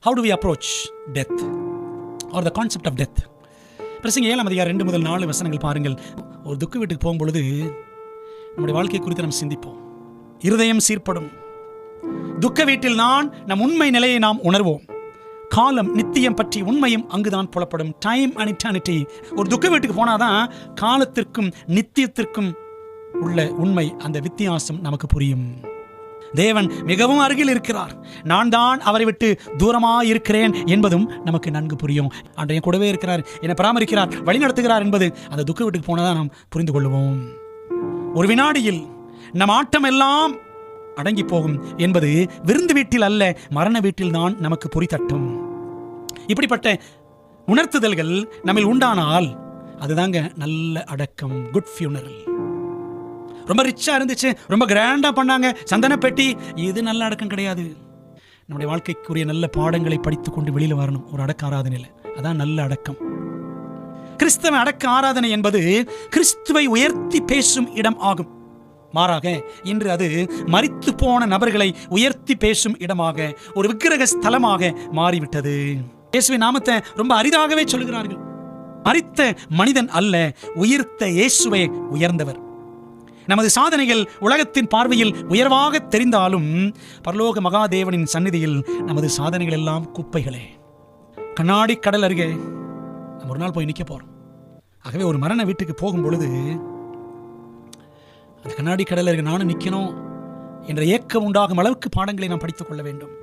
How do we approach death or the concept of death? பிரசங்க 7 அதிகாரம் 2 முதல் 4 வசனங்கள் பாருங்கள். ஒரு துக்க வீட்டுக்கு போகும்பொழுது நம்முடைய வாழ்க்கை குறித்து நாம் சிந்திப்போம். இருதயம் சீர்படும். துக்க வீட்டில் நம் உண்மை நிலையை நாம் உணர்வோம். காலம் நித்தியம் பற்றி உண்மையும் அங்குதான் புலப்படும். Time and eternity. ஒரு துக்க வீட்டுக்கு போனாதான் காலத்திற்கும் நித்தியத்திற்கும் உள்ள உண்மை, அந்த வித்தியாசம் நமக்கு புரியும். தேவன் மிகவும் அருகில் இருக்கிறார், நான் தான் அவரை விட்டு தூரமாக இருக்கிறேன் என்பதும் நமக்கு நன்கு புரியும். அன்றைய கூடவே இருக்கிறார், என்னை பராமரிக்கிறார், வழி நடத்துகிறார் என்பது அந்த துக்க வீட்டுக்கு போனதான் நாம் புரிந்து கொள்வோம். ஒரு வினாடியில் நம் ஆட்டம் எல்லாம் அடங்கி போகும் என்பது விருந்து வீட்டில் அல்ல, மரண வீட்டில் தான் நமக்கு புரிதட்டும். இப்படிப்பட்ட உணர்த்துதல்கள் நம்மில் உண்டானால் அதுதாங்க நல்ல அடக்கம், குட் ஃபியூனரல். ரொம்ப ரிச்சா இருந்துச்சு, ரொம்ப கிராண்டா பண்ணாங்க, சந்தன பெட்டி, இது நல்ல அடக்கம் கிடையாது. நம்முடைய வாழ்க்கைக்குரிய நல்ல பாடங்களை படித்துக் கொண்டு வெளியில வரணும் ஒரு அடக்க ஆராதனையில். அதான் நல்ல அடக்கம். கிறிஸ்தவ அடக்க ஆராதனை என்பது கிறிஸ்துவை உயர்த்தி பேசும் இடம் ஆகும். மாறாக இன்று அது மரித்து போன நபர்களை உயர்த்தி பேசும் இடமாக, ஒரு விக்கிரக ஸ்தலமாக மாறிவிட்டது. இயேசுவின் நாமத்தை ரொம்ப அரிதாகவே சொல்லுகிறார்கள். மரித்த மனிதன் அல்ல, உயிர்த்த இயேசுவே உயர்ந்தவர். நமது சாதனைகள் உலகத்தின் பார்வையில் உயர்வாக தெரிந்தாலும் பரலோக மகாதேவனின் சந்நிதியில் நமது சாதனைகள் எல்லாம் குப்பைகளே. கண்ணாடி கடல் அருகே நம்ம ஒரு நாள் போய் நிற்க போறோம். ஆகவே ஒரு மரண வீட்டுக்கு போகும் பொழுது அந்த கண்ணாடி கடல் அருகே நானும் நிற்கணும் என்ற ஏக்கம் உண்டாகும் அளவுக்கு பாடங்களை நாம் படித்துக் கொள்ள வேண்டும்.